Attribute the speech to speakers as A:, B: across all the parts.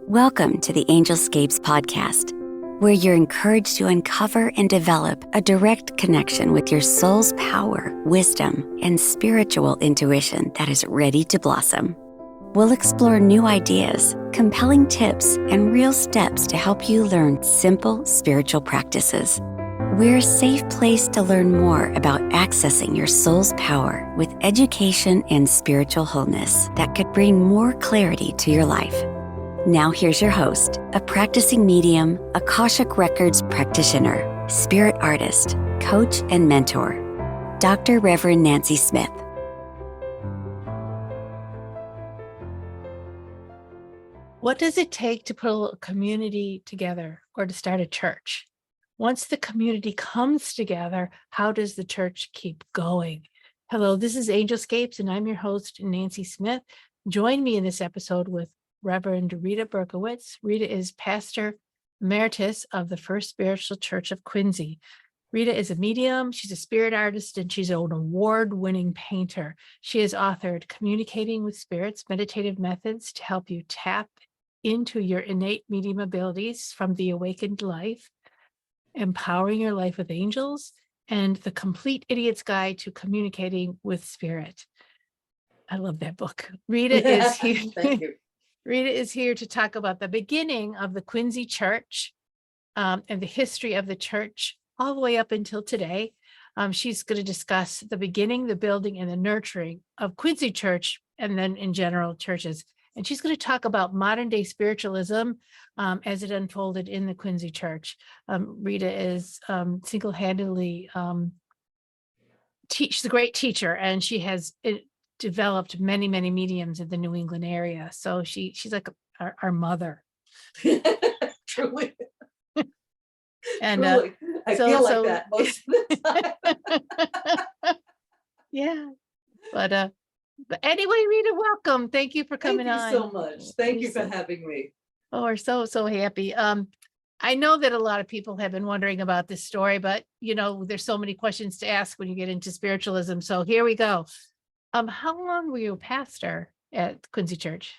A: Welcome to the Angelscapes podcast, where you're encouraged to uncover and develop a direct connection with your soul's power, wisdom, and spiritual intuition that is ready to blossom. We'll explore new ideas, compelling tips, and real steps to help you learn simple spiritual practices. We're a safe place to learn more about accessing your soul's power with education and spiritual wholeness that could bring more clarity to your life. Now here's your host, a practicing medium, Akashic Records practitioner, spirit artist, coach, and mentor, Dr. Reverend Nancy Smith.
B: What does it take to put a community together or to start a church? Once the community comes together, how does the church keep going? Hello, this is Angelscapes, and I'm your host, Nancy Smith. Join me in this episode with Reverend Rita Berkowitz. Rita is pastor emeritus of the First Spiritual Church of Quincy. Rita is a medium, she's a spirit artist, and she's an award-winning painter. She has authored Communicating with Spirits, Meditative Methods to help you tap into your innate medium abilities from the awakened life, Empowering Your Life with Angels, and The Complete Idiot's Guide to Communicating with Spirit. I love that book. Rita is here.
C: Thank you.
B: Rita is here to talk about the beginning of the Quincy Church and the history of the church all the way up until today. She's going to discuss the beginning, the building, and the nurturing of Quincy Church, and then in general churches. And she's going to talk about modern day spiritualism as it unfolded in the Quincy Church. Rita is single-handedly she's a great teacher, and she has developed many mediums in the New England area. So she's like our mother.
C: Truly.
B: And
C: Truly. I feel like that most of the time.
B: Yeah. But anyway, Rita, welcome. Thank you for coming on.
C: Thank you so much. Thank you for having me.
B: Oh, we're so happy. I know that a lot of people have been wondering about this story, but there's so many questions to ask when you get into spiritualism. So here we go. How long were you a pastor at Quincy Church?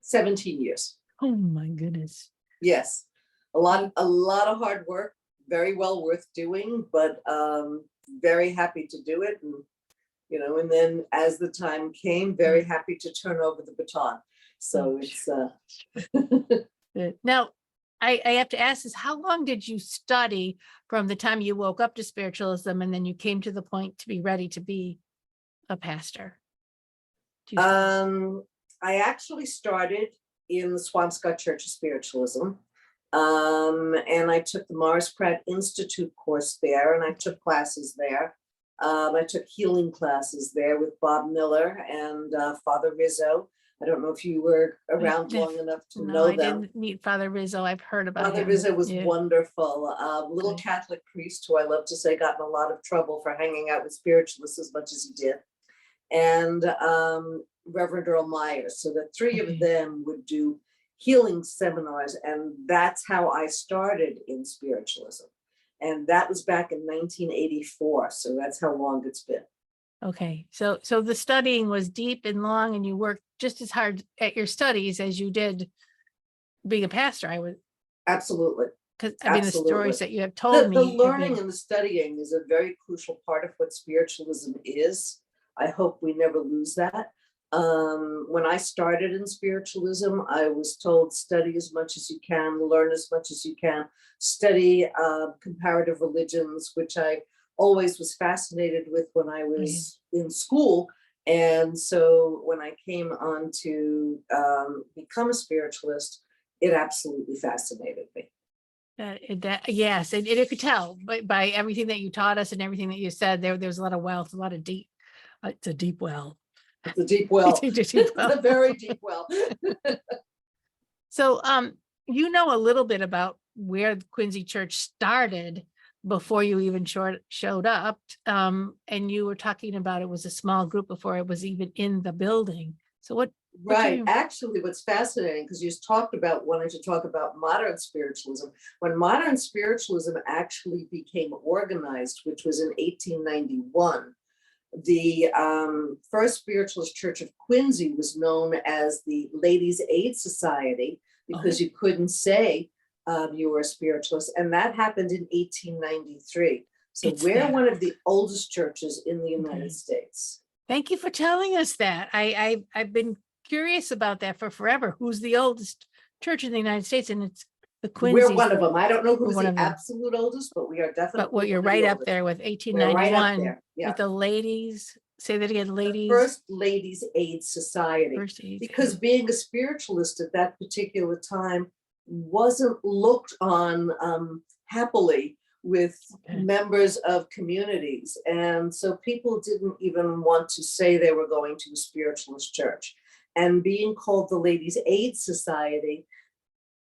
C: 17 years.
B: Oh my goodness.
C: Yes. A lot of hard work, very well worth doing, but very happy to do it. And then as the time came, very happy to turn over the baton. So it's
B: Now, I have to ask this, how long did you study from the time you woke up to spiritualism and then you came to the point to be ready to be a pastor?
C: I actually started in the Swampscott Church of Spiritualism. And I took the Morris Pratt Institute course there, and I took classes there. I took healing classes there with Bob Miller and Father Rizzo. I don't know if you were around long enough to know them.
B: I didn't meet Father Rizzo. I've heard about him.
C: Father Rizzo was wonderful. Little Catholic priest who I love to say got in a lot of trouble for hanging out with spiritualists as much as he did. And Reverend Earl Myers. So the three of them would do healing seminars, and that's how I started in spiritualism. And that was back in 1984. So that's how long it's been.
B: Okay. So the studying was deep and long, and you worked just as hard at your studies as you did being a pastor, I would.
C: Absolutely.
B: Because the stories that you have told me.
C: The learning and the studying is a very crucial part of what spiritualism is. I hope we never lose that. When I started in spiritualism, I was told study as much as you can, learn as much as you can, study comparative religions, which I always was fascinated with when I was in school. And so when I came on to become a spiritualist, it absolutely fascinated me.
B: Yes, and you could tell by everything that you taught us and everything that you said, there's a lot of wealth, a lot of deep. It's a deep well.
C: It's a deep well.
B: It's
C: a very deep well.
B: So, you know a little bit about where the Quincy Church started before you even showed up. And you were talking about it was a small group before it was even in the building. So what?
C: Right. Actually, what's fascinating, because you talked about wanting to talk about modern spiritualism. When modern spiritualism actually became organized, which was in 1891, the First Spiritualist Church of Quincy was known as the Ladies' Aid Society, because you couldn't say you were a spiritualist. And that happened in 1893. So we're one of the oldest churches in the United States.
B: Thank you for telling us that. I've been curious about that for forever. Who's the oldest church in the United States? And it's the Quincy.
C: We're one of them. I don't know who's the absolute oldest, but we are definitely.
B: But you're right up there with 1891 with the ladies. Say that again, ladies.
C: The First Ladies Aid Society. Because being a spiritualist at that particular time wasn't looked on happily with members of communities. And so people didn't even want to say they were going to a spiritualist church. And being called the Ladies Aid Society,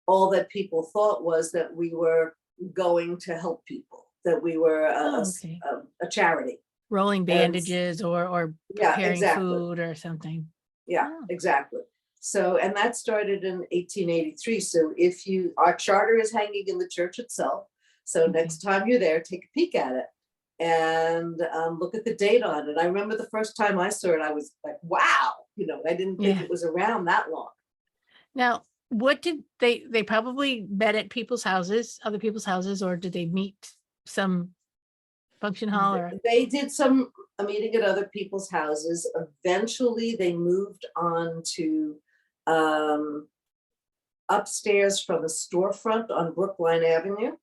C: all that people thought was that we were going to help people, that we were a charity.
B: Rolling bandages or preparing food or something.
C: Yeah, exactly. So, and that started in 1883. So our charter is hanging in the church itself. So next time you're there, take a peek at it and look at the date on it. I remember the first time I saw it, I was like, wow, I didn't think it was around that long.
B: Now, what did they probably met at people's houses, other people's houses, or did they meet some function hall? Or?
C: They did a meeting at other people's houses. Eventually they moved on to upstairs from a storefront on Brookline Avenue.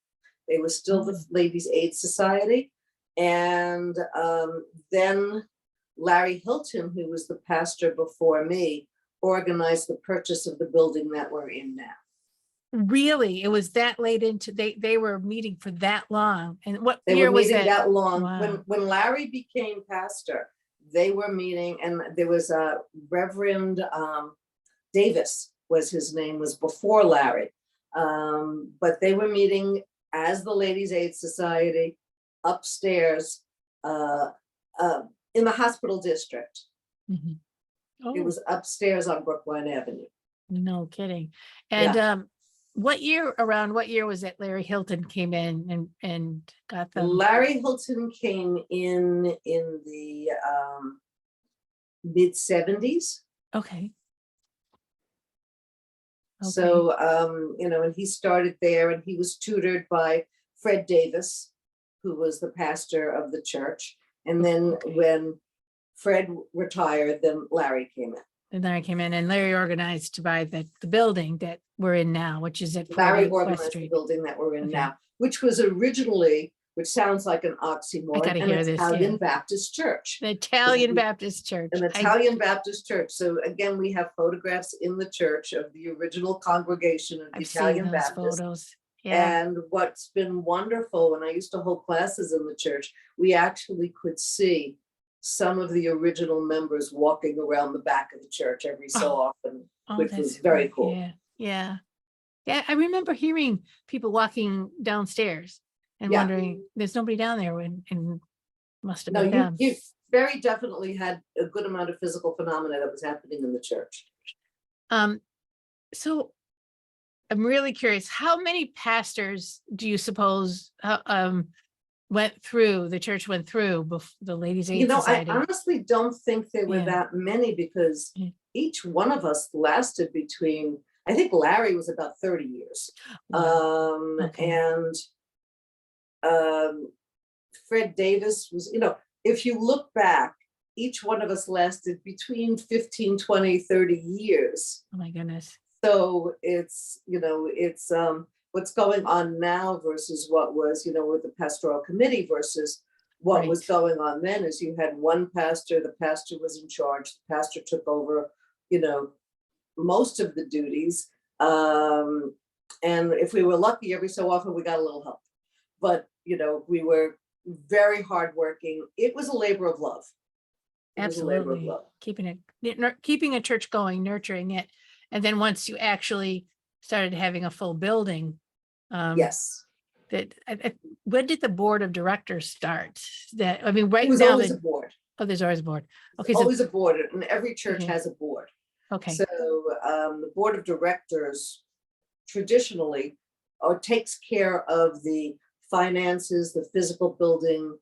C: They were still the Ladies Aid Society. And then Larry Hilton, who was the pastor before me, organized the purchase of the building that we're in now.
B: Really? It was that late into, they were meeting for that long. And what
C: they
B: year
C: were
B: was
C: meeting that long?
B: Wow.
C: When Larry became pastor, they were meeting, and there was a Reverend Davis was his name, was before Larry. But they were meeting as the Ladies Aid Society upstairs in the hospital district. It was upstairs on Brookline Avenue.
B: No kidding. And around what year was that Larry Hilton came in and got them?
C: Larry Hilton came in the mid 70s.
B: Okay.
C: So, and he started there, and he was tutored by Fred Davis, who was the pastor of the church. And then when Fred retired, then Larry came in.
B: And Larry came in, and Larry organized to buy the building that we're in now, which is at
C: Larry organized the building that we're in now, which was originally, which sounds like an oxymoron, an Italian Baptist church.
B: An Italian Baptist church.
C: An Italian Baptist church. So again, we have photographs in the church of the original congregation of the Italian Baptist.
B: Photos. Yeah.
C: And what's been wonderful, when I used to hold classes in the church, we actually could see some of the original members walking around the back of the church every so often, which was very cool.
B: Yeah. I remember hearing people walking downstairs and wondering, there's nobody down there, and must have been them.
C: You very definitely had a good amount of physical phenomena that was happening in the church.
B: So I'm really curious, how many pastors do you suppose the church went through before the Ladies Aid Society?
C: I honestly don't think there were that many, because each one of us lasted between, I think Larry was about 30 years. And Fred Davis was, if you look back, each one of us lasted between 15, 20, 30 years.
B: Oh my goodness.
C: So it's what's going on now versus what was, with the pastoral committee versus what was going on then, is you had one pastor, the pastor was in charge, the pastor took over, most of the duties. And if we were lucky, every so often we got a little help. But, we were very hardworking. It was a labor of love.
B: Absolutely. Keeping a church going, nurturing it. And then once you actually started having a full building.
C: Yes.
B: When did the board of directors start? Right
C: There's
B: now.
C: Always a board.
B: Oh, there's always a board. Okay.
C: Always a board, and every church has a board.
B: Okay.
C: So the board of directors traditionally takes care of the finances, the physical building,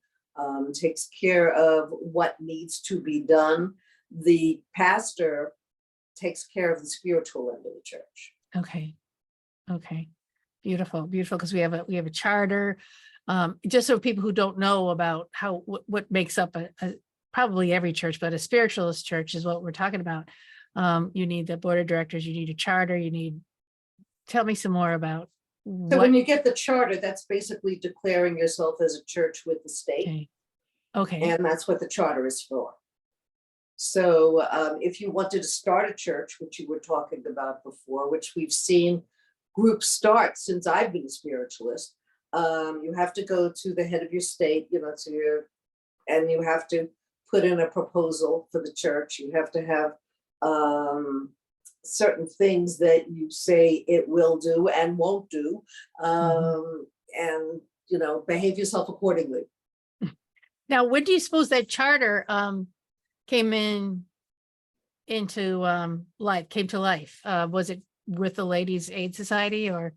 C: takes care of what needs to be done. The pastor takes care of the spiritual end of the church.
B: Okay. Beautiful, because we have a charter. Just so people who don't know about what makes up probably every church, but a spiritualist church is what we're talking about. You need the board of directors, you need a charter, tell me some more about
C: So when you get the charter, that's basically declaring yourself as a church with the state.
B: Okay.
C: And that's what the charter is for. So if you wanted to start a church, which you were talking about before, which we've seen groups start since I've been a spiritualist, you have to go to the head of your state, and you have to put in a proposal for the church. You have to have certain things that you say it will do and won't do, and behave yourself accordingly.
B: Now, when do you suppose that charter came into life? Was it with the Ladies Aid Society or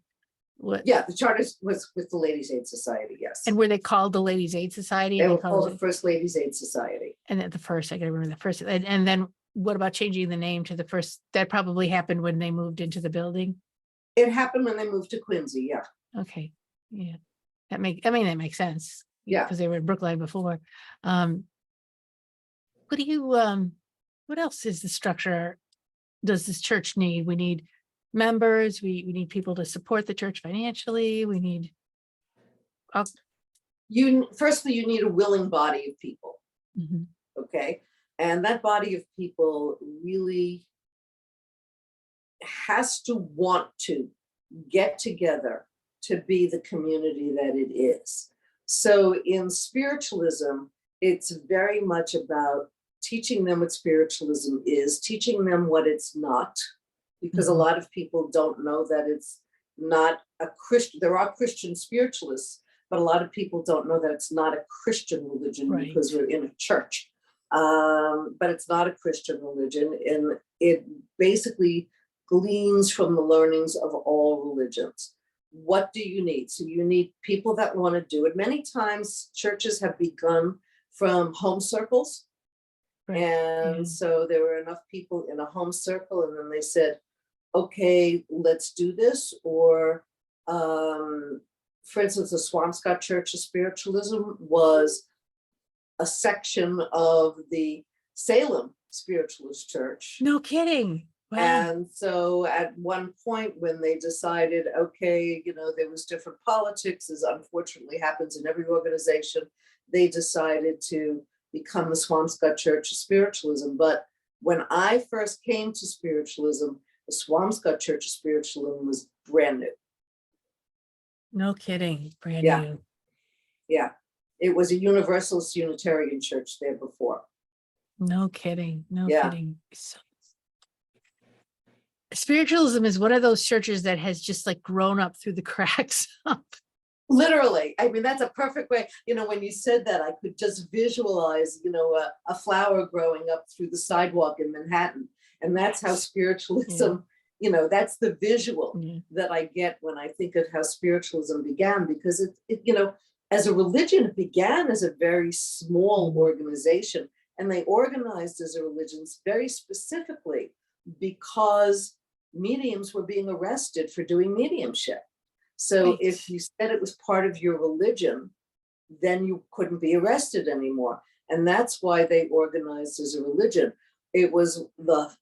B: what?
C: Yeah, the charter was with the Ladies Aid Society, yes.
B: And were they called the Ladies Aid Society?
C: They were called the First Ladies Aid Society.
B: And at the first, I gotta remember the first, and then what about changing the name to the first? That probably happened when they moved into the building.
C: It happened when they moved to Quincy, yeah.
B: Okay, yeah, that makes sense.
C: Yeah,
B: because they were in Brookline before. What else is the structure? Does this church need? We need members. We need people to support the church financially. We need.
C: Firstly, you need a willing body of people. Okay, and that body of people really has to want to get together to be the community that it is. So in spiritualism, it's very much about teaching them what spiritualism is, teaching them what it's not, because a lot of people don't know that it's not a Christian. There are Christian spiritualists, but a lot of people don't know that it's not a Christian religion because we're in a church. But it's not a Christian religion, and it basically gleans from the learnings of all religions. What do you need? So you need people that want to do it. Many times churches have begun from home circles. And so there were enough people in a home circle, and then they said, okay, let's do this. Or for instance, the Swampscott Church of Spiritualism was a section of the Salem Spiritualist Church.
B: No kidding. Wow.
C: And so at one point when they decided, okay, there was different politics, as unfortunately happens in every organization, they decided to become the Swampscott Church of Spiritualism. But when I first came to spiritualism, the Swampscott Church of Spiritualism was brand new.
B: No kidding. Brand new.
C: Yeah. It was a Universalist Unitarian church there before.
B: No kidding. No kidding. Spiritualism is one of those churches that has just like grown up through the cracks.
C: Literally. I mean, that's a perfect way. When you said that, I could just visualize, a flower growing up through the sidewalk in Manhattan. And that's how spiritualism, that's the visual that I get when I think of how spiritualism began, because it as a religion, it began as a very small organization, and they organized as a religion very specifically because mediums were being arrested for doing mediumship. So if you said it was part of your religion, then you couldn't be arrested anymore. And that's why they organized as a religion. It was the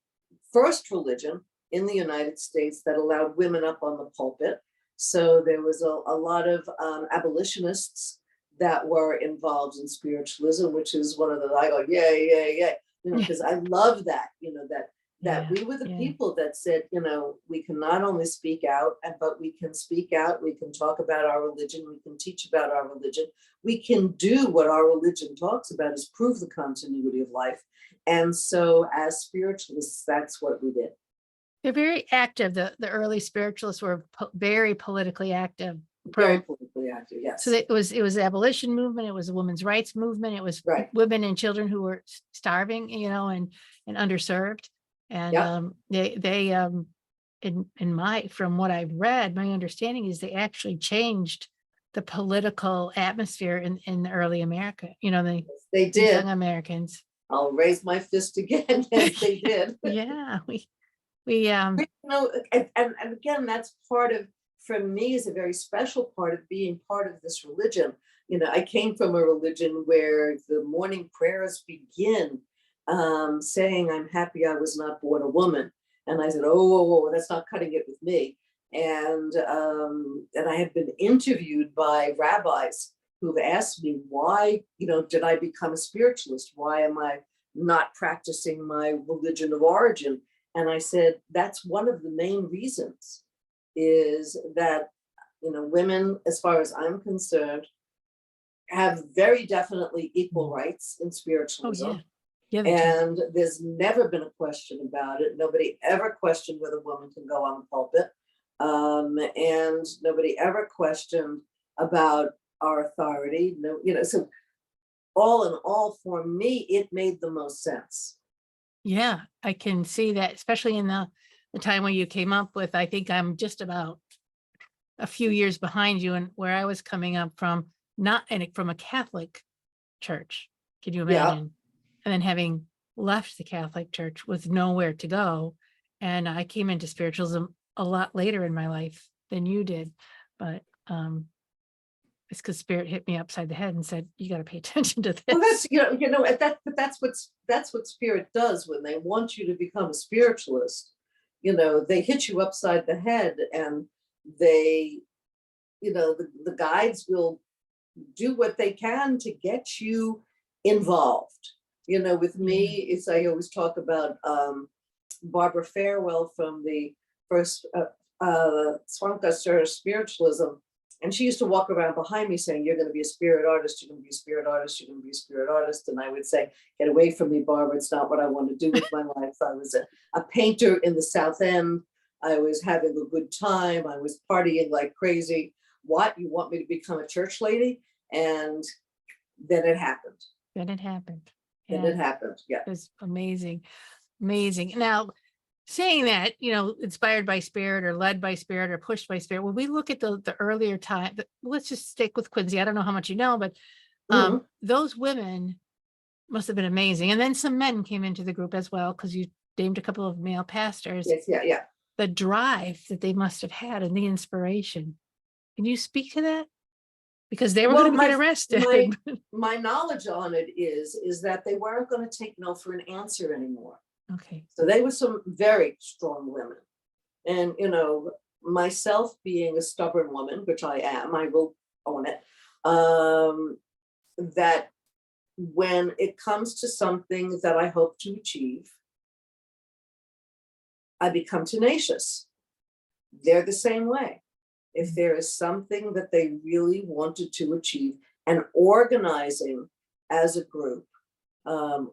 C: first religion in the United States that allowed women up on the pulpit. So there was a lot of abolitionists that were involved in spiritualism, which is one of the, I go, yeah, because I love that, that we were the people that said, we can not only speak out, but we can speak out, we can talk about our religion, we can teach about our religion, we can do what our religion talks about, is prove the continuity of life. And so as spiritualists, that's what we did.
B: They're very active. The early spiritualists were very politically active.
C: Very politically active, yes.
B: So it was the abolition movement. It was a women's rights movement. It was women and children who were starving, and underserved. And they from what I've read, my understanding is they actually changed the political atmosphere in the early America.
C: They did.
B: Young Americans.
C: I'll raise my fist again. Yes, they did.
B: Yeah, We
C: And again, that's part of, for me, is a very special part of being part of this religion. I came from a religion where the morning prayers begin saying, "I'm happy I was not born a woman." And I said, "Oh, that's not cutting it with me." And I had been interviewed by rabbis who've asked me, why, did I become a spiritualist? Why am I not practicing my religion of origin? And I said, that's one of the main reasons, is that, women, as far as I'm concerned, have very definitely equal rights in
B: oh
C: spiritualism.
B: yeah, they do.
C: And there's never been a question about it. Nobody ever questioned whether a woman can go on the pulpit. And nobody ever questioned about our authority. No, so all in all, for me, it made the most sense.
B: Yeah, I can see that, especially in the time when you came up with, I think I'm just about a few years behind you, and where I was coming up from, from a Catholic church. Can you
C: Yeah.
B: imagine? And then having left the Catholic Church with nowhere to go. And I came into spiritualism a lot later in my life than you did. But it's because Spirit hit me upside the head and said, you got to pay attention to this.
C: Well, that's but that's what Spirit does when they want you to become a spiritualist. They hit you upside the head, and they, the guides will do what they can to get you involved. With me, I always talk about Barbara Farewell from the first Swanka Spiritualism. And she used to walk around behind me saying, "You're going to be a spirit artist, you're going to be a spirit artist, you're going to be a spirit artist." And I would say, "Get away from me, Barbara. It's not what I want to do with my life." I was a painter in the South End. I was having a good time. I was partying like crazy. What? You want me to become a church lady? And then it happened.
B: Then it happened.
C: Then it happened. Yeah.
B: It was amazing. Amazing. Now, saying that, inspired by Spirit or led by Spirit or pushed by Spirit, when we look at the earlier time, let's just stick with Quincy. I don't know how much you know, but those women must have been amazing. And then some men came into the group as well, because you named a couple of male pastors.
C: Yes, yeah.
B: The drive that they must have had and the inspiration. Can you speak to that? Because they were going to get arrested.
C: My knowledge on it is that they weren't going to take no for an answer anymore.
B: Okay.
C: So they were some very strong women. And, myself being a stubborn woman, which I am, I will own it, that when it comes to something that I hope to achieve, I become tenacious. They're the same way. If there is something that they really wanted to achieve, and organizing as a group,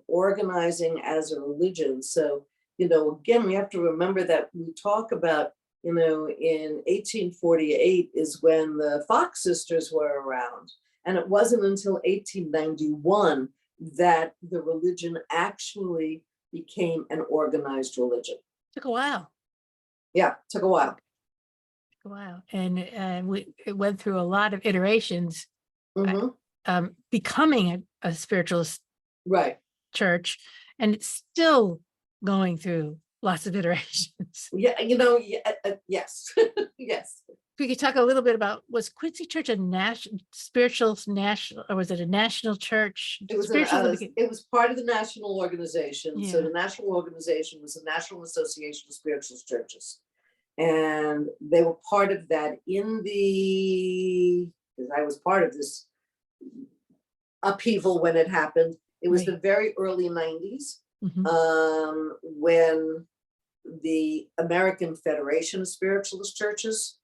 C: organizing as a religion. So, again, we have to remember that we talk about, in 1848 is when the Fox sisters were around. And it wasn't until 1891 that the religion actually became an organized religion.
B: Took a while.
C: Yeah, took a while.
B: Wow. And it went through a lot of iterations, becoming a spiritualist church, and it's still going through lots of iterations.
C: Yeah, yes. Yes.
B: We could talk a little bit about, was Quincy Church a national, or was it a national church?
C: It was part of the national organization. Yeah. So the national organization was the National Association of Spiritualist Churches. And they were part of that because I was part of this upheaval when it happened. It was the very early 90s when the American Federation of Spiritualist Churches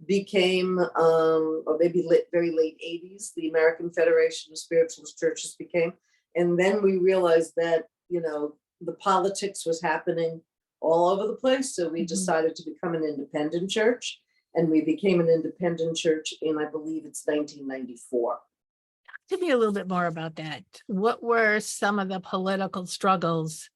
C: became, or maybe very late 80s, the American Federation of Spiritualist Churches became. And then we realized that, the politics was happening all over the place. So we decided to become an independent church, and we became an independent church in, I believe it's 1994.
B: Tell me a little bit more about that. What were some of the political struggles,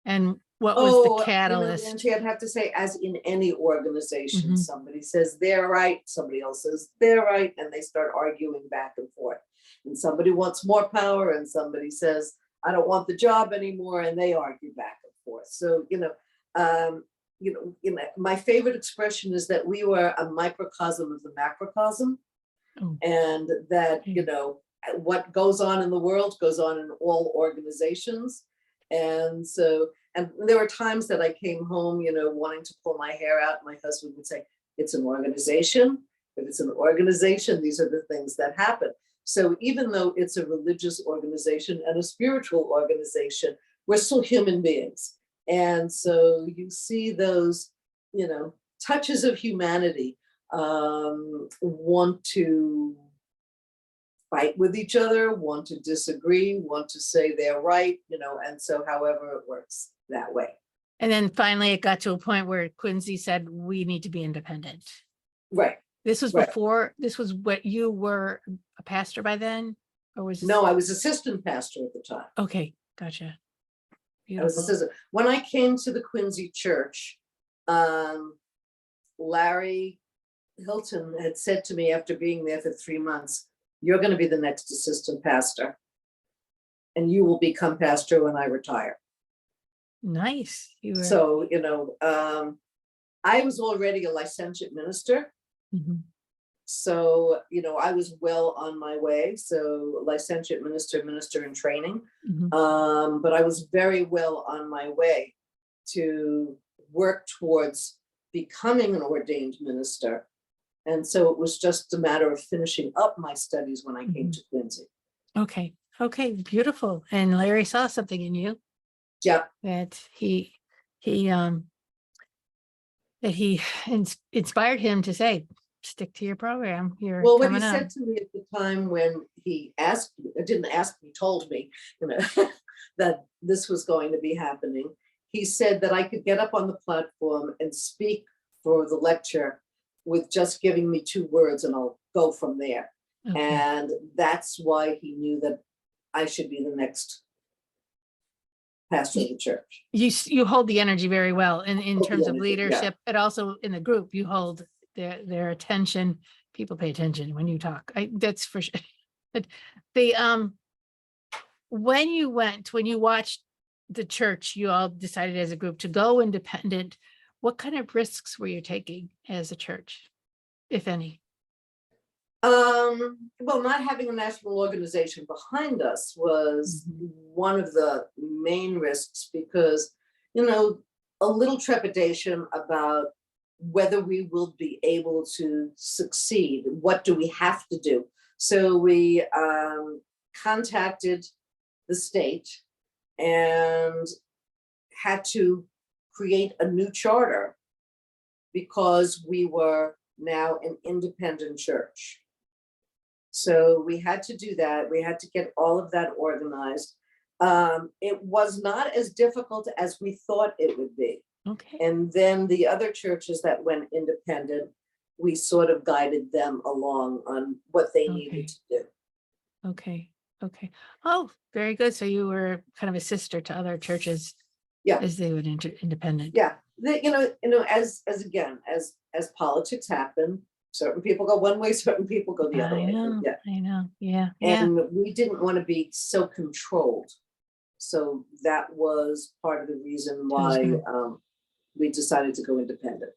B: and what was the catalyst?
C: Nancy, I'd have to say, as in any organization, somebody says they're right, somebody else says they're right, and they start arguing back and forth. And somebody wants more power, and somebody says, I don't want the job anymore, and they argue back and forth. So, my favorite expression is that we were a microcosm of the macrocosm,
B: Oh,
C: and that,
B: okay.
C: what goes on in the world goes on in all organizations. And so, and there were times that I came home, wanting to pull my hair out. My husband would say, it's an organization. If it's an organization, these are the things that happen. So even though it's a religious organization and a spiritual organization, we're still human beings. And so you see those, touches of humanity, want to fight with each other, want to disagree, want to say they're right, and so however it works that way.
B: And then finally it got to a point where Quincy said, we need to be independent.
C: Right.
B: This was
C: Right.
B: before, this was what you were a pastor by then? Or was
C: No, I was assistant pastor at the time.
B: Okay, gotcha.
C: I
B: Beautiful.
C: was assistant. When I came to the Quincy Church, Larry Hilton had said to me after being there for 3 months, you're going to be the next assistant pastor, and you will become pastor when I retire.
B: Nice. You were.
C: So, I was already a licentiate minister.
B: Mhm.
C: So, I was well on my way. So licentiate minister in training.
B: Mhm.
C: But I was very well on my way to work towards becoming an ordained minister. And so it was just a matter of finishing up my studies when I came to Quincy.
B: Okay. Okay. Beautiful. And Larry saw something in you
C: Yeah.
B: that he inspired him to say, stick to your program. You're
C: Well, what he
B: coming up.
C: said to me at the time when he asked me, didn't ask me, told me, that this was going to be happening. He said that I could get up on the platform and speak for the lecture with just giving me 2 words, and I'll go from there.
B: Okay.
C: And that's why he knew that I should be the next pastor of the church.
B: You hold the energy very well in
C: Hold the
B: terms of
C: energy, yeah.
B: leadership, and also in the group, you hold their attention. People pay attention when you talk. That's for sure. But when you watched the church, you all decided as a group to go independent. What kind of risks were you taking as a church, if any?
C: Well, not having a national organization behind us was one of the main risks, because, a little trepidation about whether we will be able to succeed. What do we have to do? So we contacted the state and had to create a new charter, because we were now an independent church. So we had to do that. We had to get all of that organized. It was not as difficult as we thought it would be.
B: Okay.
C: And then the other churches that went independent, we sort of guided them along on what they needed to do.
B: Okay. Okay. Oh, very good. So you were kind of a sister to other churches.
C: Yeah.
B: As they would independent.
C: Yeah. As politics happen, certain people go one way, certain people go the other way. Yeah.
B: I know. Yeah.
C: And we didn't want to be so controlled. So that was part of the reason why we decided to go independent.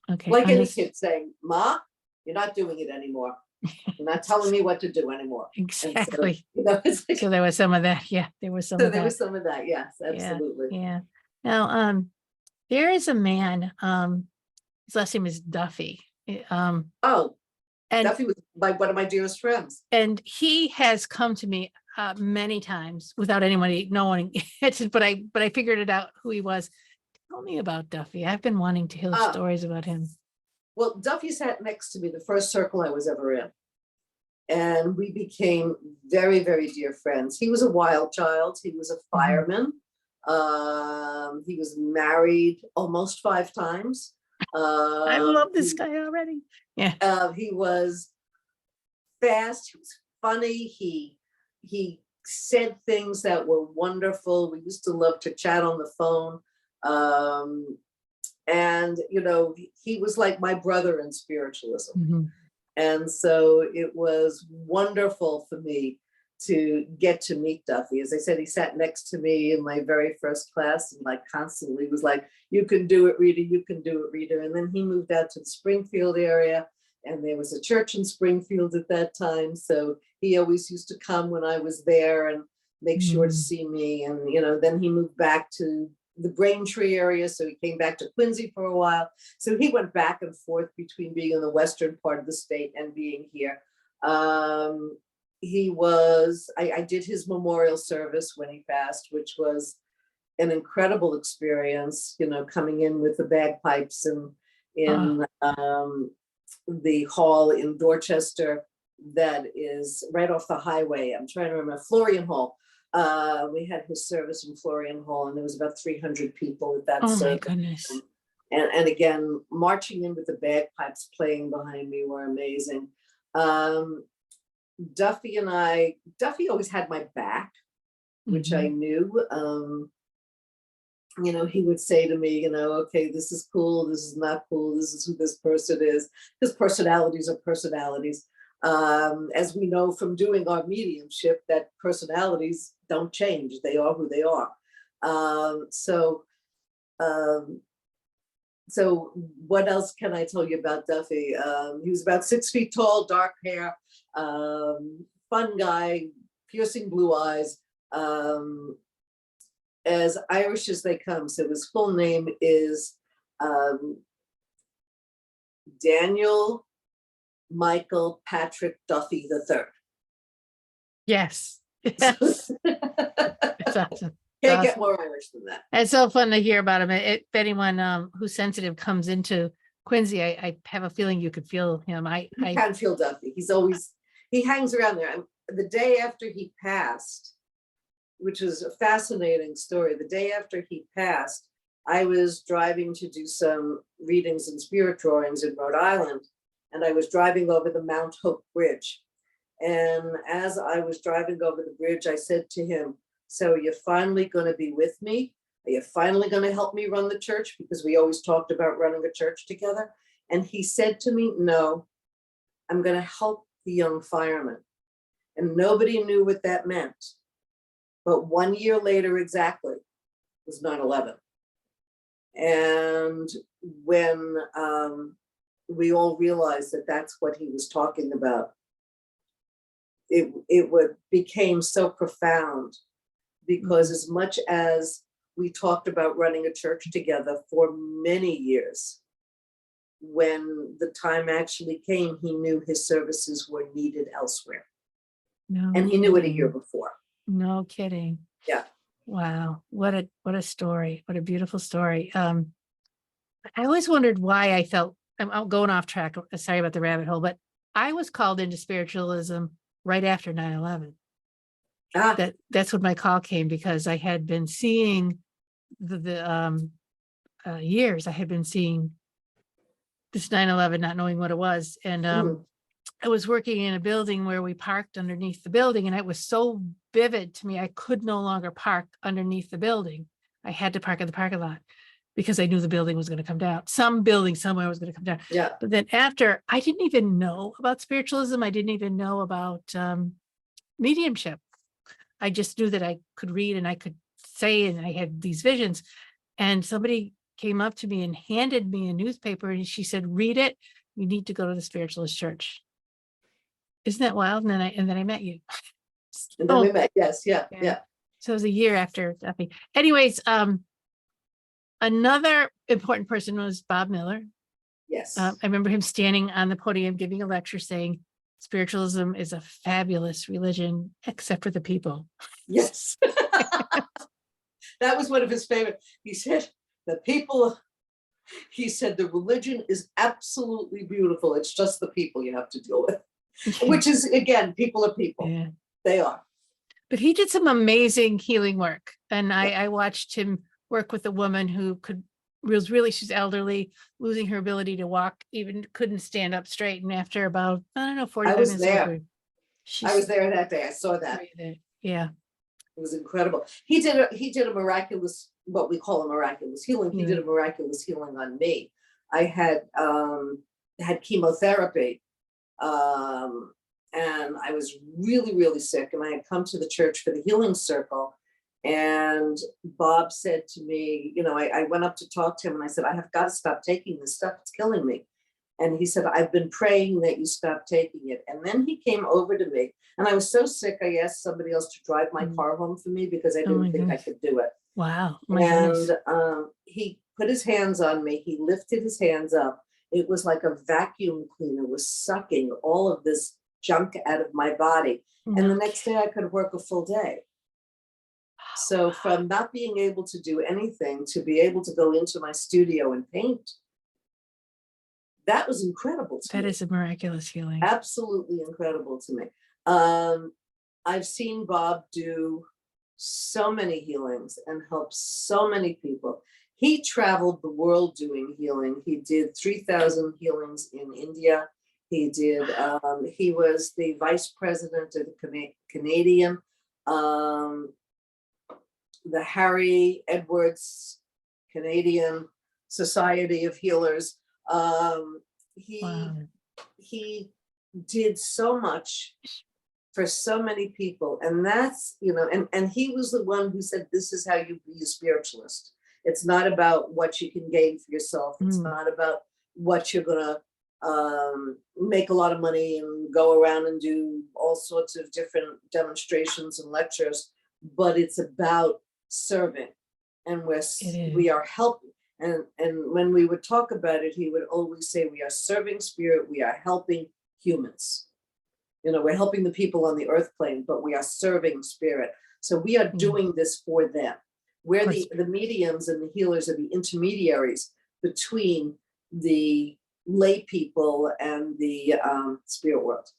B: Okay.
C: Like any kid saying, Ma, you're not doing it anymore. You're not telling me what to do anymore.
B: Exactly.
C: So, it's like,
B: So there was some of that. Yeah. There was some
C: so
B: of
C: there
B: that.
C: was some of that. Yes, absolutely.
B: Yeah. Now, there is a man, his last name is Duffy.
C: Oh,
B: And
C: Duffy was one of my dearest friends.
B: And he has come to me many times without anybody knowing it, but I figured it out who he was. Tell me about Duffy. I've been wanting to hear stories about him.
C: Well, Duffy sat next to me the first circle I was ever in. And we became very, very dear friends. He was a wild child. He was a fireman. He was married almost 5 times.
B: I love this guy already. Yeah.
C: He was fast. He was funny. He said things that were wonderful. We used to love to chat on the phone. And, he was like my brother in spiritualism. And so it was wonderful for me to get to meet Duffy. As I said, he sat next to me in my very first class and like constantly was like, you can do it, Rita, you can do it, Rita. And then he moved out to the Springfield area, and there was a church in Springfield at that time. So he always used to come when I was there and make sure to see me. And, you know, then he moved back to the Braintree area. So he came back to Quincy for a while. So he went back and forth between being in the western part of the state and being here. I did his memorial service when he passed, which was an incredible experience, you know, coming in with the bagpipes and in the hall in Dorchester that is right off the highway. I'm trying to remember, Florian Hall. We had his service in Florian Hall, and there was about 300 people at that service.
B: Oh my goodness.
C: And again, marching in with the bagpipes playing behind me were amazing. Duffy always had my back, which I knew. You know, he would say to me, you know, okay, this is cool, this is not cool, this is who this person is. Because personalities are personalities. As we know from doing our mediumship, that personalities don't change. They are who they are. So what else can I tell you about Duffy? He was about 6 feet tall, dark hair, fun guy, piercing blue eyes, as Irish as they come. So his full name is Daniel Michael Patrick Duffy III.
B: Yes. Yes. It's awesome.
C: Can't get more Irish than that.
B: It's so fun to hear about him. If anyone who's sensitive comes into Quincy, I have a feeling you could feel him. I
C: can feel Duffy. He hangs around there. The day after he passed, which was a fascinating story, the day after he passed, I was driving to do some readings and spirit drawings in Rhode Island, and I was driving over the Mount Hope Bridge. And as I was driving over the bridge, I said to him, so you're finally going to be with me? Are you finally going to help me run the church? Because we always talked about running a church together. And he said to me, no, I'm going to help the young firemen. And nobody knew what that meant. But 1 year later exactly was 9/11. And when we all realized that that's what he was talking about, it became so profound, because as much as we talked about running a church together for many years, when the time actually came, he knew his services were needed elsewhere.
B: No
C: and he knew it a
B: kidding.
C: year before.
B: No kidding.
C: Yeah.
B: Wow. What a story. What a beautiful story. I always wondered why I felt, I'm going off track. Sorry about the rabbit hole, but I was called into spiritualism right after 9/11. That's when my call came, because I had been seeing the years. I had been seeing this 9/11, not knowing what it was. And I was working in a building where we parked underneath the building, and it was so vivid to me. I could no longer park underneath the building. I had to park in the parking lot because I knew the building was going to come down. Some building somewhere was going to come down.
C: Yeah.
B: But then after, I didn't even know about spiritualism. I didn't even know about mediumship. I just knew that I could read and I could say, and I had these visions. And somebody came up to me and handed me a newspaper, and she said, read it. You need to go to the Spiritualist Church. Isn't that wild? And then I met you.
C: And then we met. Yes. Yeah.
B: So it was a year after Duffy. Anyways, another important person was Bob Miller.
C: Yes.
B: I remember him standing on the podium giving a lecture saying, spiritualism is a fabulous religion, except for the people.
C: Yes. That was one of his favorite. He said, the religion is absolutely beautiful. It's just the people you have to deal with. Which is, again, people are people.
B: Yeah.
C: They are.
B: But he did some amazing healing work. And I watched him work with a woman who she's elderly, losing her ability to walk, even couldn't stand up straight. And after about, 45 minutes.
C: I was there that day. I saw that.
B: Yeah.
C: It was incredible. He did a miraculous, what we call a miraculous healing. He did a miraculous healing on me. I had chemotherapy. and I was really, really sick, and I had come to the church for the healing circle. And Bob said to me, I went up to talk to him, and I said, I have got to stop taking this stuff. It's killing me. And he said, I've been praying that you stop taking it. And then he came over to me, and I was so sick, I asked somebody else to drive my car home for me because I didn't think I could do it.
B: Wow.
C: And he put his hands on me. He lifted his hands up. It was like a vacuum cleaner was sucking all of this junk out of my body. And the next day I could work a full day. So from not being able to do anything to be able to go into my studio and paint, that was incredible to me.
B: That is a miraculous healing.
C: Absolutely incredible to me. I've seen Bob do so many healings and help so many people. He traveled the world doing healing. He did 3,000 healings in India. He did, he was the vice president of the Canadian, the Harry Edwards Canadian Society of Healers. He did so much for so many people, and that's, and he was the one who said, this is how you be a spiritualist. It's not about what you can gain for yourself. It's not about what you're gonna make a lot of money and go around and do all sorts of different demonstrations and lectures, but it's about serving, and we are helping. And when we would talk about it, he would always say, we are serving spirit, we are helping humans. We're helping the people on the earth plane, but we are serving spirit. So we are doing this for them. We're the mediums and the healers are the intermediaries between the lay people and the spirit world.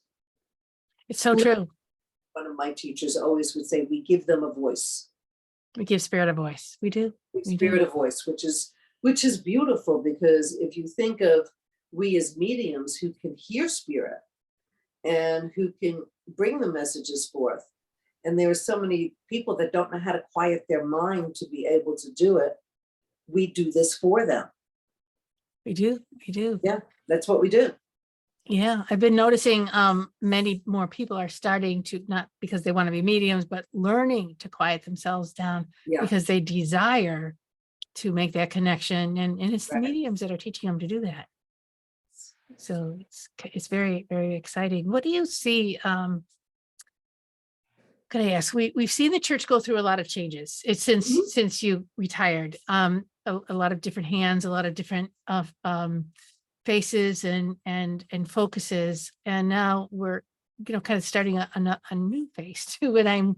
B: It's so true.
C: One of my teachers always would say, we give them a voice.
B: We give spirit a voice. We do.
C: Spirit a voice, which is beautiful, because if you think of we as mediums who can hear spirit and who can bring the messages forth, and there are so many people that don't know how to quiet their mind to be able to do it, we do this for them.
B: We do.
C: Yeah, that's what we do.
B: Yeah, I've been noticing many more people are starting to, not because they want to be mediums, but learning to quiet themselves down because they desire to make that connection. And it's the mediums that are teaching them to do that. So it's very, very exciting. What do you see? Could I ask, we've seen the church go through a lot of changes. It's since you retired, a lot of different hands, a lot of different faces and focuses. And now we're, kind of starting a new phase too. And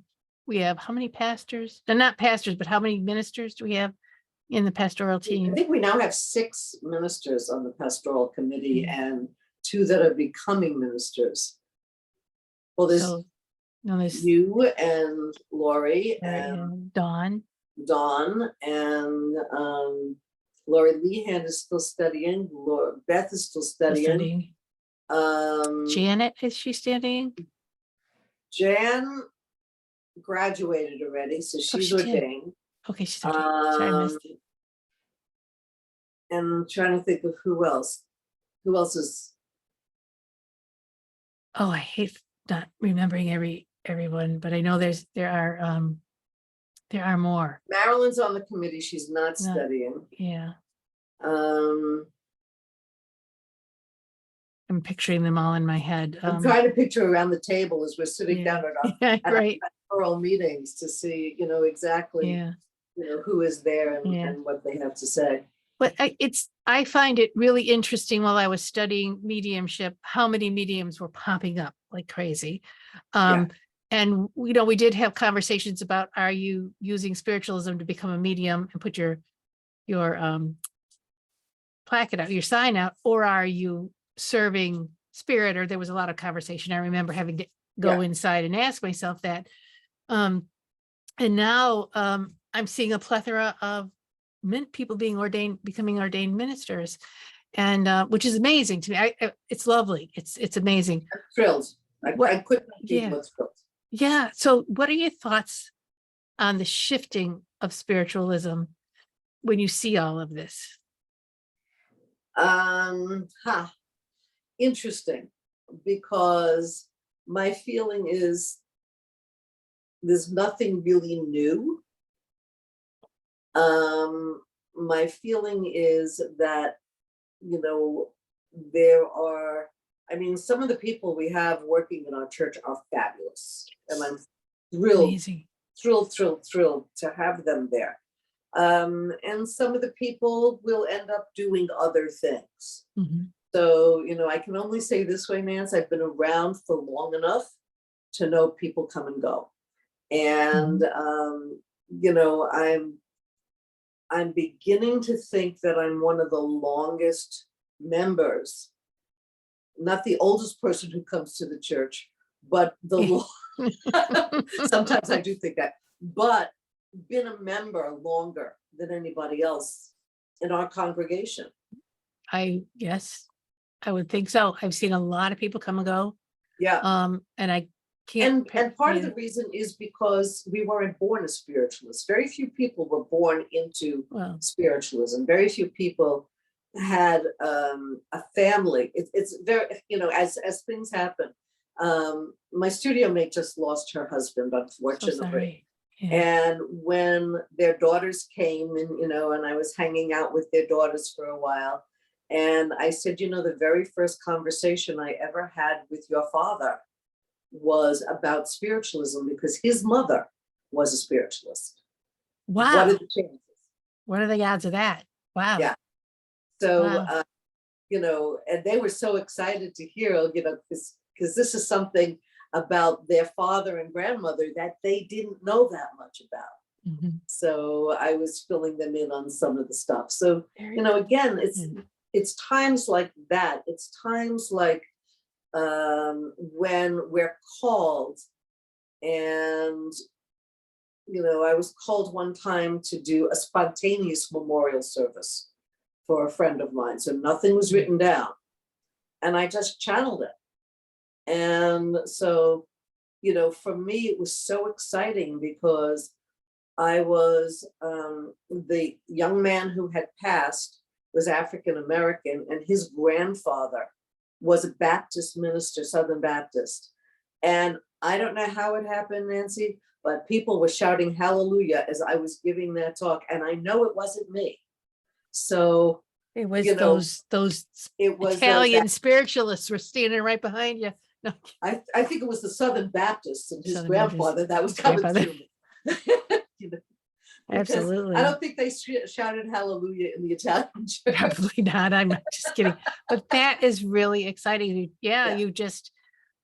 B: we have how many pastors? They're not pastors, but how many ministers do we have in the pastoral team?
C: I think we now have 6 ministers on the pastoral committee and 2 that are becoming ministers. Well, there's you and Lori and
B: Dawn
C: and Lori Lehan is still studying. Beth is still studying.
B: Janet, is she studying?
C: Jan graduated already, so she's ordained.
B: Okay, she's ordained. Sorry, I missed it.
C: And I'm trying to think of who else. Who else is?
B: Oh, I hate not remembering everyone, but I know there are more.
C: Marilyn's on the committee. She's not studying.
B: Yeah. I'm picturing them all in my head.
C: I'm trying to picture around the table as we're sitting down at our pastoral meetings to see, exactly, who is there and what they have to say.
B: But I find it really interesting while I was studying mediumship, how many mediums were popping up like crazy. And, we did have conversations about, are you using spiritualism to become a medium and put your plaque out, your sign out, or are you serving spirit? Or there was a lot of conversation. I remember having to go inside and ask myself that. And now I'm seeing a plethora of people becoming ordained ministers, and which is amazing to me. It's lovely. It's amazing.
C: I'm thrilled. I couldn't be more thrilled.
B: Yeah. So what are your thoughts on the shifting of spiritualism when you see all of this?
C: Interesting, because my feeling is there's nothing really new. My feeling is that, there are, some of the people we have working in our church are fabulous. And I'm
B: Amazing.
C: thrilled to have them there. And some of the people will end up doing other things.
B: Mm-hmm. So,
C: I can only say this way, Nance, I've been around for long enough to know people come and go. And, I'm beginning to think that I'm one of the longest members, not the oldest person who comes to the church, but sometimes I do think that, but been a member longer than anybody else in our congregation.
B: Yes, I would think so. I've seen a lot of people come and go.
C: Yeah.
B: And I can't.
C: And part of the reason is because we weren't born as spiritualists. Very few people were born into spiritualism. Very few people had a family. It's very, as things happen. My studio mate just lost her husband, unfortunately.
B: So
C: and when their daughters came and, and I was hanging out with their daughters for a while, and I said, the very first conversation I ever had with your father was about spiritualism because his mother was a spiritualist.
B: Wow.
C: What are the chances?
B: What are the odds of that? Wow.
C: Yeah. So, and they were so excited to hear, because this is something about their father and grandmother that they didn't know that much about.
B: Mm-hmm.
C: So I was filling them in on some of the stuff. So, again, it's times like that. It's times like when we're called, and I was called one time to do a spontaneous memorial service for a friend of mine, so nothing was written down, and I just channeled it. And so for me it was so exciting because I was the young man who had passed was African American, and his grandfather was a Baptist minister, Southern Baptist. And I don't know how it happened, Nancy, but people were shouting hallelujah as I was giving that talk. And I know it wasn't me. So
B: it was those Italian spiritualists were standing right behind you. No.
C: I think it was the Southern Baptists and his grandfather that was coming through me.
B: Absolutely.
C: I don't think they shouted hallelujah in the Italian church.
B: Probably not. I'm just kidding. But that is really exciting. Yeah. You just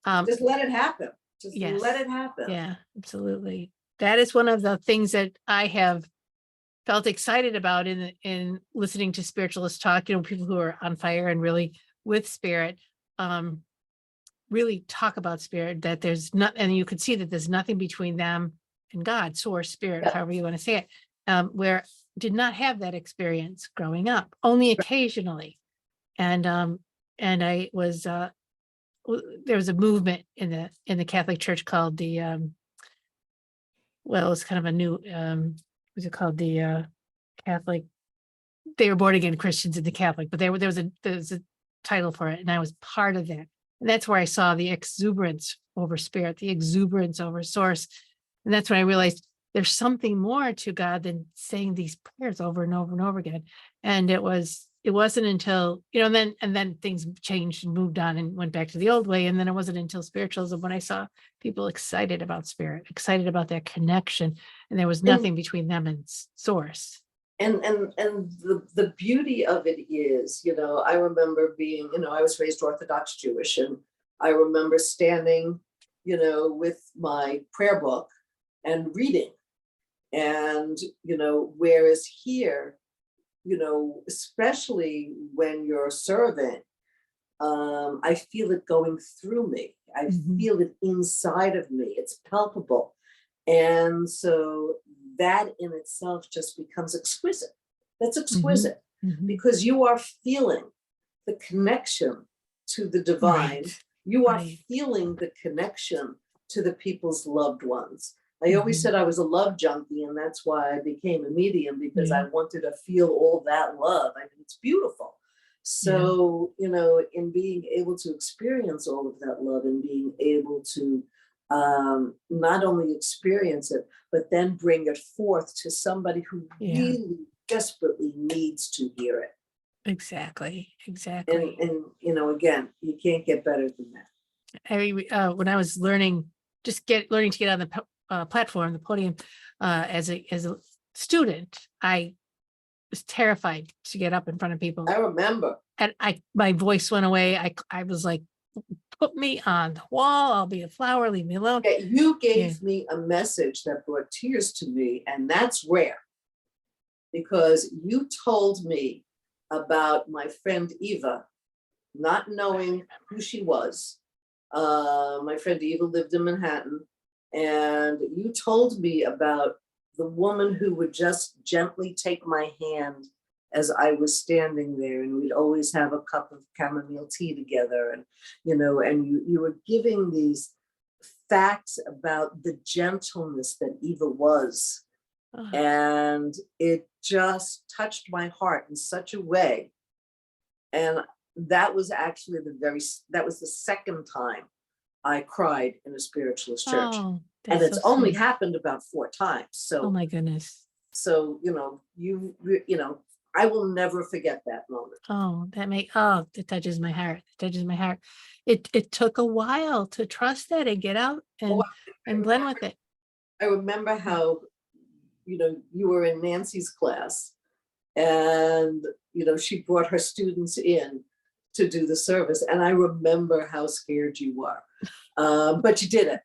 C: let it happen. Let it happen.
B: Yeah, absolutely. That is one of the things that I have felt excited about in listening to spiritualists talk, people who are on fire and really with spirit, really talk about spirit, that there's not, and you could see that there's nothing between them and God, source, spirit, however you want to say it, where did not have that experience growing up, only occasionally. And I was, there was a movement in the Catholic Church called the, it's kind of a new, what's it called? The Catholic, they were born again Christians in the Catholic, but there was a title for it. And I was part of that. And that's where I saw the exuberance over spirit, the exuberance over source. And that's when I realized there's something more to God than saying these prayers over and over and over again. And it wasn't until, and then things changed and moved on and went back to the old way. And then it wasn't until spiritualism when I saw people excited about spirit, excited about that connection. And there was nothing between them and source.
C: And the beauty of it is, I remember being, I was raised Orthodox Jewish, and I remember standing, with my prayer book and reading. And, whereas here, especially when you're serving, I feel it going through me. I feel it inside of me. It's palpable. And so that in itself just becomes exquisite. That's exquisite because you are feeling the connection to the divine. Right. You are feeling the connection to the people's loved ones. I always said I was a love junkie, and that's why I became a medium, because I wanted to feel all that love. I mean, it's beautiful. So, in being able to experience all of that love and being able to not only experience it, but then bring it forth to somebody who really desperately needs to hear it.
B: Exactly.
C: And again, you can't get better than that.
B: When I was learning to get on the platform, the podium, as a student, I was terrified to get up in front of people.
C: I remember.
B: And my voice went away. I was like, put me on the wall. I'll be a flower. Leave me alone.
C: Yeah, you gave me a message that brought tears to me, and that's rare, because you told me about my friend Eva, not knowing who she was. My friend Eva lived in Manhattan, and you told me about the woman who would just gently take my hand as I was standing there, and we'd always have a cup of chamomile tea together, and you were giving these facts about the gentleness that Eva was. And it just touched my heart in such a way. And that was actually that was the second time I cried in a spiritualist church. And it's only happened about 4 times. So,
B: oh my goodness.
C: So, I will never forget that moment.
B: It touches my heart. It touches my heart. It took a while to trust that and get out and blend with it.
C: I remember how, you were in Nancy's class, and, she brought her students in to do the service. And I remember how scared you were, but you did it.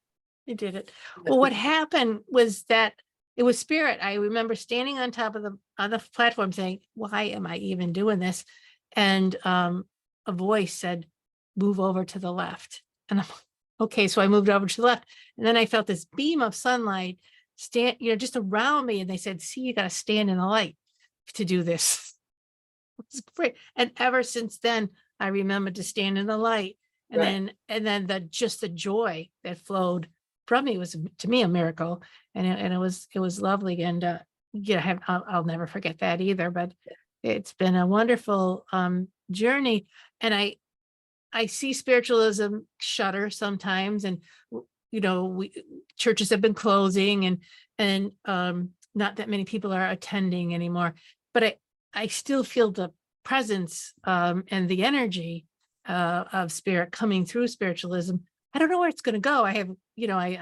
B: You did it. Well, what happened was that it was spirit. I remember standing on top of on the platform saying, why am I even doing this? And a voice said, move over to the left. And I'm okay. So I moved over to the left, and then I felt this beam of sunlight just around me. And they said, see, you got to stand in the light to do this. It was great. And ever since then, I remembered to stand in the light. And then the joy that flowed from me was, to me, a miracle. And it was lovely. And I'll never forget that either. But it's been a wonderful journey. And I see spiritualism shudder sometimes, and churches have been closing, and not that many people are attending anymore. But I still feel the presence and the energy of spirit coming through spiritualism. I don't know where it's going to go. I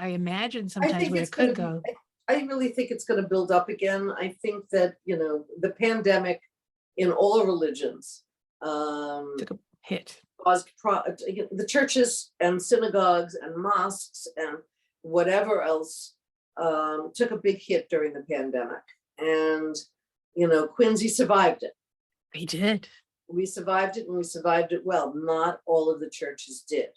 B: imagine sometimes where it could go.
C: I really think it's going to build up again. I think that, the pandemic in all religions
B: took a hit.
C: Caused the churches and synagogues and mosques and whatever else took a big hit during the pandemic. And, Quincy survived it.
B: We did.
C: We survived it, and we survived it well. Not all of the churches did.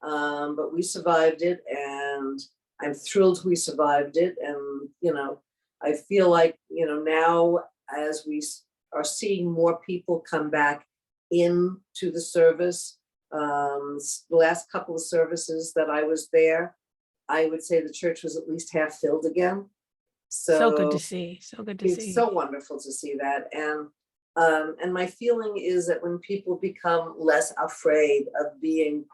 C: But we survived it, and I'm thrilled we survived it. And, I feel like, now as we are seeing more people come back into the service, the last couple of services that I was there, I would say the church was at least half filled again.
B: So good to see. So good to see.
C: It's so wonderful to see that. And my feeling is that when people become less afraid of being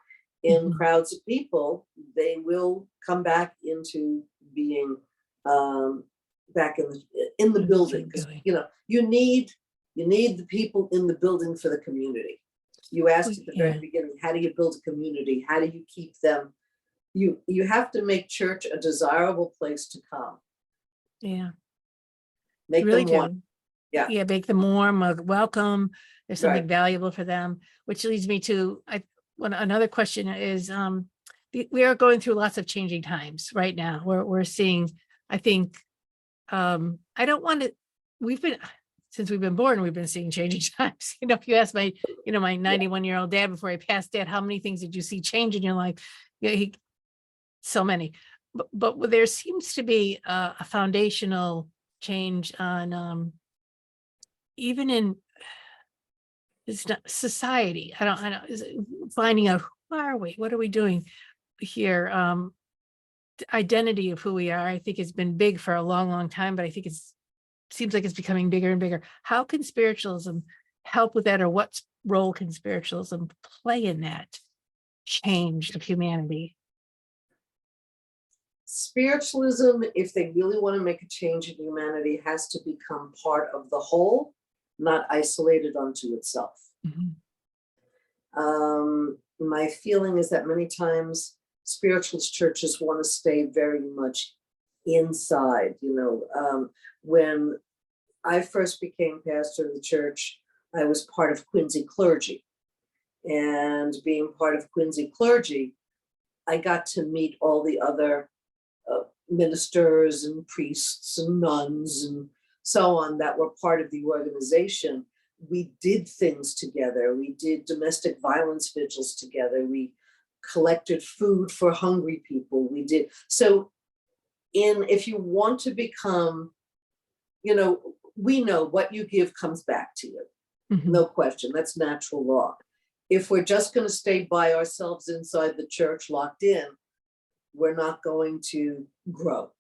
C: in crowds of people, they will come back into being back in the building. Because you need the people in the building for the community. You asked at the very beginning, how do you build a community? How do you keep them? You have to make church a desirable place to come.
B: Yeah.
C: Make
B: really
C: them warm.
B: Yeah, make them warm, welcome. There's something valuable for them, which leads me to another question is, we are going through lots of changing times right now. We're seeing, I think, I don't want to, since we've been born, we've been seeing changing times. If you ask my 91-year-old dad before he passed, Dad, how many things did you see change in your life? So many. But there seems to be a foundational change on even in society. I don't finding out who are we, what are we doing here. The identity of who we are, I think, has been big for a long time, but I think seems like it's becoming bigger and bigger. How can spiritualism help with that, or what role can spiritualism play in that change of humanity?
C: Spiritualism, if they really want to make a change in humanity, has to become part of the whole, not isolated unto itself.
B: Mhm.
C: My feeling is that many times spiritualist churches want to stay very much inside. When I first became pastor of the church, I was part of Quincy clergy. And being part of Quincy clergy, I got to meet all the other ministers and priests and nuns and so on that were part of the organization. We did things together. We did domestic violence vigils together. We collected food for hungry people. We did. So if you want to become, we know what you give comes back to you.
B: Mhm.
C: No question. That's natural law. If we're just going to stay by ourselves inside the church locked in, we're not going to grow.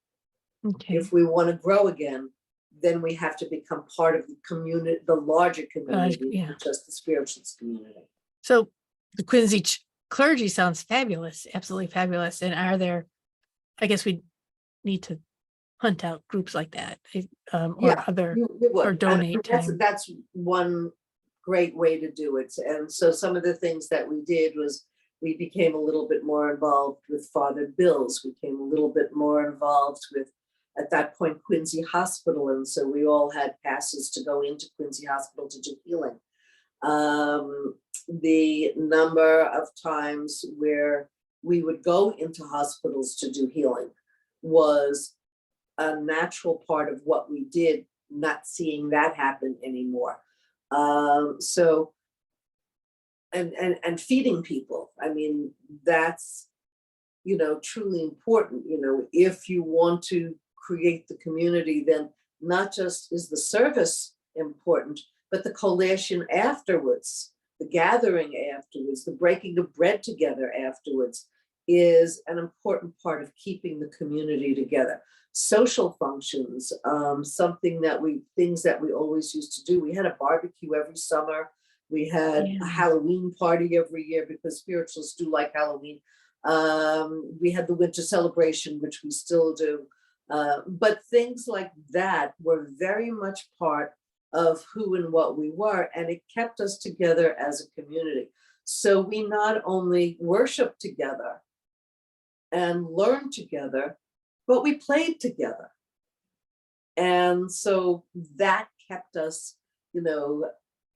B: Okay.
C: If we want to grow again, then we have to become part of the community, the larger community,
B: yeah.
C: not just the spiritualist community.
B: So the Quincy clergy sounds fabulous, absolutely fabulous. And I guess we need to hunt out groups like that, or
C: Yeah,
B: other,
C: you would.
B: or donate time.
C: That's one great way to do it. And so some of the things that we did was we became a little bit more involved with Father Bills. We became a little bit more involved with, at that point, Quincy Hospital. And so we all had passes to go into Quincy Hospital to do healing. The number of times where we would go into hospitals to do healing was a natural part of what we did, not seeing that happen anymore. And feeding people. I mean, that's, truly important. If you want to create the community, then not just is the service important, but the collation afterwards, the gathering afterwards, the breaking of bread together afterwards is an important part of keeping the community together. Social functions, things that we always used to do. We had a barbecue every summer. We had a Halloween party every year because spiritualists do like Halloween. We had the winter celebration, which we still do. But things like that were very much part of who and what we were, and it kept us together as a community. So we not only worshiped together and learned together, but we played together. And so that kept us,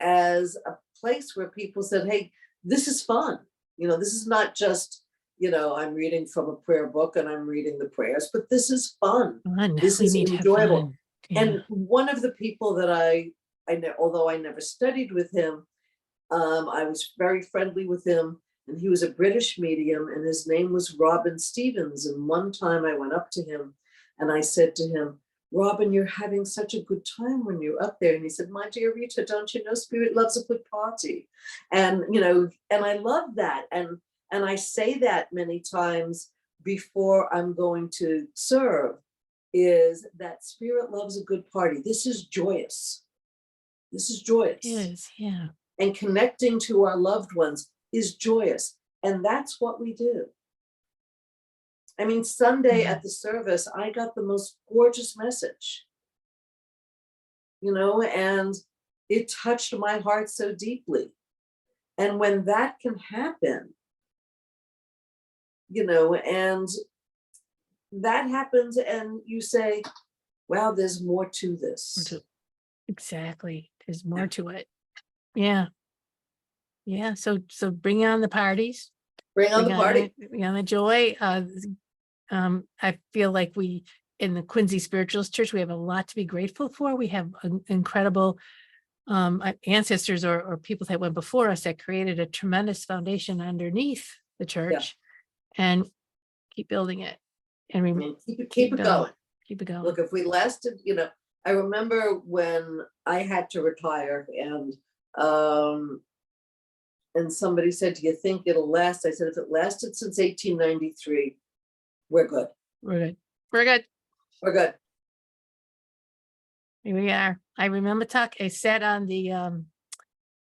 C: as a place where people said, hey, this is fun. This is not just, I'm reading from a prayer book and I'm reading the prayers, but this is fun. This is enjoyable.
B: Yeah.
C: And one of the people that I know, although I never studied with him, I was very friendly with him, and he was a British medium, and his name was Robin Stevens. And one time I went up to him and I said to him, Robin, you're having such a good time when you're up there. And he said, my dear Rita, don't you know spirit loves a good party? And, and I love that. And I say that many times before I'm going to serve, is that spirit loves a good party. This is joyous. This is joyous.
B: It is, yeah.
C: And connecting to our loved ones is joyous. And that's what we do. I mean, Sunday at the service, I got the most gorgeous message, and it touched my heart so deeply. And when that can happen, and that happens, and you say, wow, there's more to this.
B: Exactly. There's more to it. Yeah. Yeah. So bring on the parties.
C: Bring on the party.
B: Bring on the joy. I feel like we, in the Quincy Spiritualist Church, we have a lot to be grateful for. We have incredible ancestors or people that went before us that created a tremendous foundation underneath the church, and keep building it. And
C: keep it going.
B: Keep it going.
C: Look, if we lasted, I remember when I had to retire, and somebody said, do you think it'll last? I said, if it lasted since 1893, we're good.
B: We're good. We're good.
C: We're good.
B: Here we are. I remember I sat on the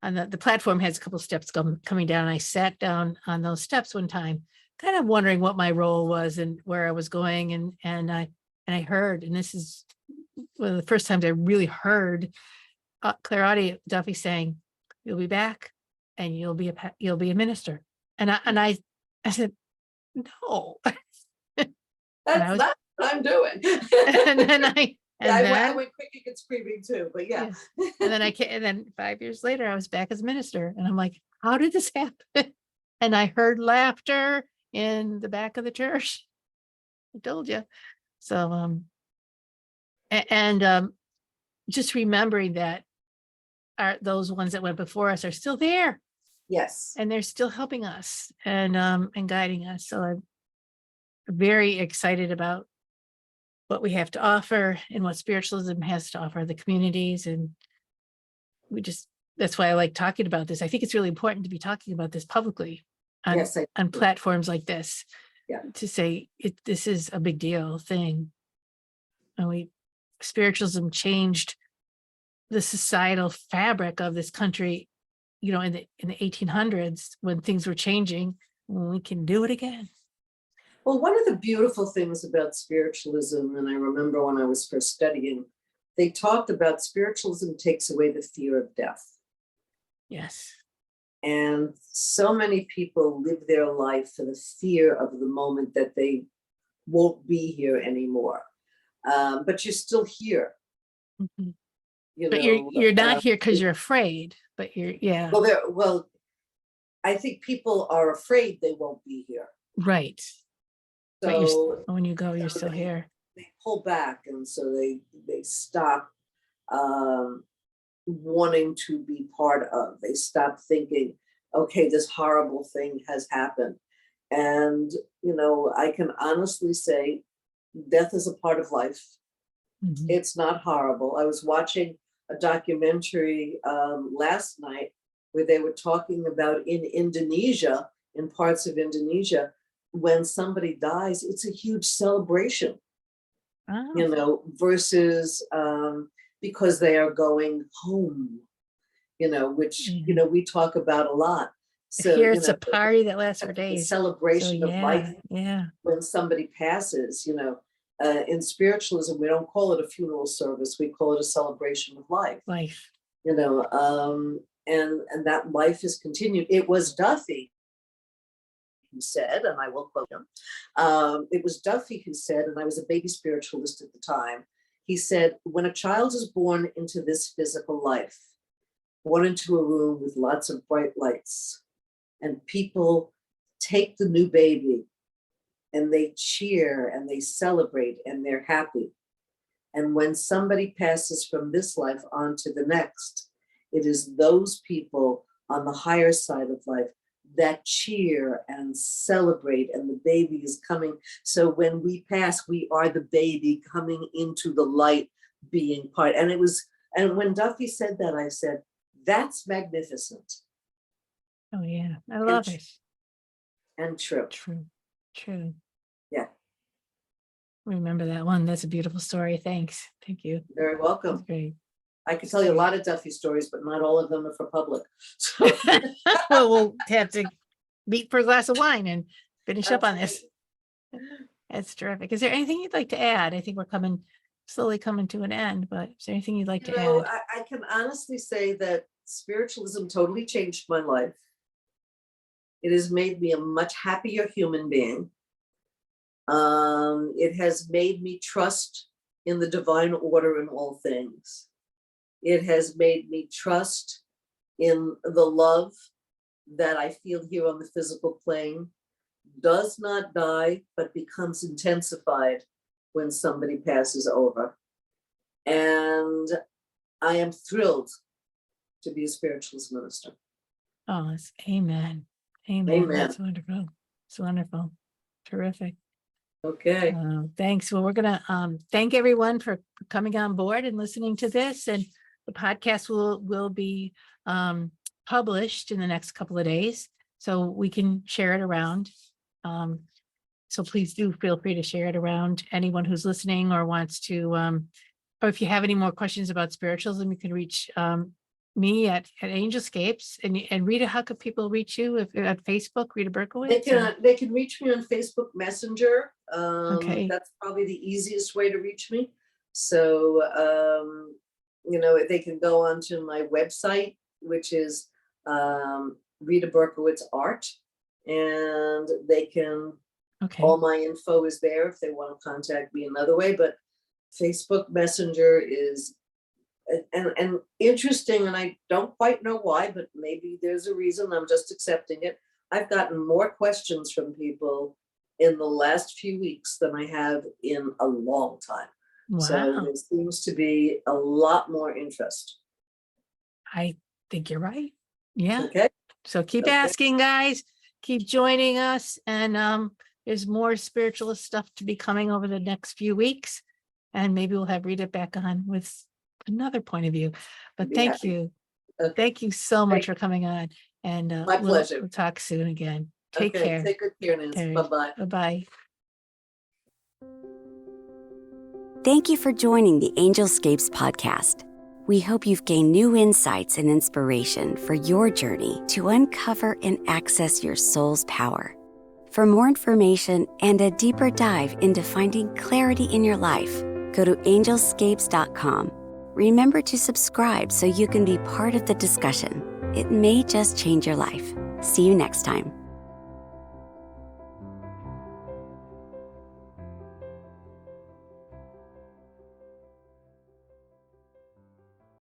B: on the platform has a couple steps coming down. I sat down on those steps one time, kind of wondering what my role was and where I was going. And I heard, and this is one of the first times I really heard Claire Duffy saying, "You'll be back, and you'll be a minister." And I said, "No."
C: That's not what I'm doing.
B: And then I
C: went quick and screaming too, but yeah.
B: And then and then 5 years later, I was back as minister, and I'm like, "How did this happen?" And I heard laughter in the back of the church. I told you. So, just remembering that those ones that went before us are still there.
C: Yes.
B: And they're still helping us and guiding us. So I'm very excited about what we have to offer and what spiritualism has to offer the communities. And that's why I like talking about this. I think it's really important to be talking about this publicly on platforms like this.
C: Yeah.
B: To say this is a big deal thing. And spiritualism changed the societal fabric of this country, in the 1800s when things were changing. We can do it again.
C: Well, one of the beautiful things about spiritualism, and I remember when I was first studying, they talked about spiritualism takes away the fear of death.
B: Yes.
C: And so many people live their life for the fear of the moment that they won't be here anymore. But you're still here.
B: Mm-hmm. But you're not here because you're afraid, but yeah.
C: Well, I think people are afraid they won't be here.
B: Right.
C: So
B: but when you go, you're still here.
C: They pull back, and so they stop wanting to be part of. They stop thinking, okay, this horrible thing has happened. And, I can honestly say death is a part of life. Mm-hmm. It's not horrible. I was watching a documentary last night where they were talking about in parts of Indonesia, when somebody dies, it's a huge celebration, versus because they are going home, which, we talk about a lot. So
B: here it's a party that lasts for days.
C: Celebration of life.
B: Yeah.
C: When somebody passes, in spiritualism, we don't call it a funeral service. We call it a celebration of life. And that life is continued. It was Duffy who said, and I will quote him, it was Duffy who said, and I was a baby spiritualist at the time, he said, when a child is born into this physical life, born into a room with lots of bright lights, and people take the new baby and they cheer and they celebrate and they're happy. And when somebody passes from this life on to the next, it is those people on the higher side of life that cheer and celebrate, and the baby is coming. So when we pass, we are the baby coming into the light, being part. And when Duffy said that, I said, that's magnificent.
B: Oh yeah, I love it.
C: And true. Yeah.
B: Remember that one. That's a beautiful story. Thanks. Thank you.
C: Very welcome.
B: That's great.
C: I could tell you a lot of Duffy stories, but not all of them are for public. So.
B: Well, we'll have to meet for a glass of wine and finish up on this. That's terrific. Is there anything you'd like to add? I think we're slowly coming to an end, but is there anything you'd like to add?
C: I can honestly say that spiritualism totally changed my life. It has made me a much happier human being. It has made me trust in the divine order in all things. It has made me trust in the love that I feel here on the physical plane does not die, but becomes intensified when somebody passes over. And I am thrilled to be a spiritualist minister.
B: Oh, amen. Amen. That's wonderful. It's wonderful. Terrific.
C: Okay.
B: Thanks. Well, we're going to thank everyone for coming on board and listening to this. And the podcast will be published in the next couple of days, so we can share it around. So please do feel free to share it around. Anyone who's listening or wants to, or if you have any more questions about spiritualism, you can reach me at Angelscapes. And Rita, how could people reach you if at Facebook, Rita Berkowitz?
C: They can reach me on Facebook Messenger.
B: Okay.
C: That's probably the easiest way to reach me. So, they can go onto my website, which is Rita Berkowitz Art, and they can, all my info is there if they want to contact me another way. But Facebook Messenger is and interesting, and I don't quite know why, but maybe there's a reason. I'm just accepting it. I've gotten more questions from people in the last few weeks than I have in a long time.
B: Wow.
C: So there seems to be a lot more interest.
B: I think you're right. Yeah.
C: Okay.
B: So keep asking, guys. Keep joining us. And there's more spiritualist stuff to be coming over the next few weeks. And maybe we'll have Rita back on with another point of view. But thank you.
C: Okay.
B: Thank you so much for coming on. And
C: my pleasure.
B: We'll talk soon again. Take care.
C: Take good care, Nancy. Bye-bye.
B: Bye-bye.
A: Thank you for joining the Angelscapes podcast. We hope you've gained new insights and inspiration for your journey to uncover and access your soul's power. For more information and a deeper dive into finding clarity in your life, go to angelscapes.com. Remember to subscribe so you can be part of the discussion. It may just change your life. See you next time.